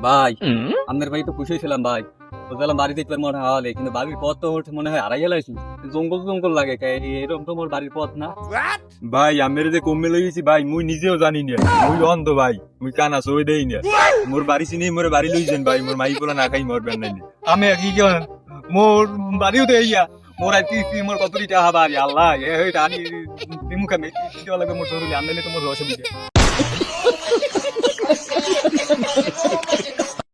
ভাই আপনার ভাই তো পুষেছিলাম ভাই, বুঝলাম বাড়ি দেখতে মনে হয়, কিন্তু বাড়ির পথ তো মনে হয় হারাই গেলাইছি। জঙ্গল জঙ্গল লাগে, এরকম তো মোর বাড়ির পথ না। ভাই আমি যে কমে লইছি ভাই মুই নিজেও জানি না, মুই অন্ধ ভাই, মুই কানা সই দেই না। মোর বাড়ি চিনি মোর বাড়ি লইছেন ভাই, মোর মাই পোলা না খাই মরবেন নাই। আমি আর কি কেন মোর বাড়িও তো এইয়া, মোর আর কি মোর কত টাকা বাড়ি আল্লাহ এ টানি মুখে মেয়ে লাগে মোর শরীরে আনলে তো মোর অসুবিধা।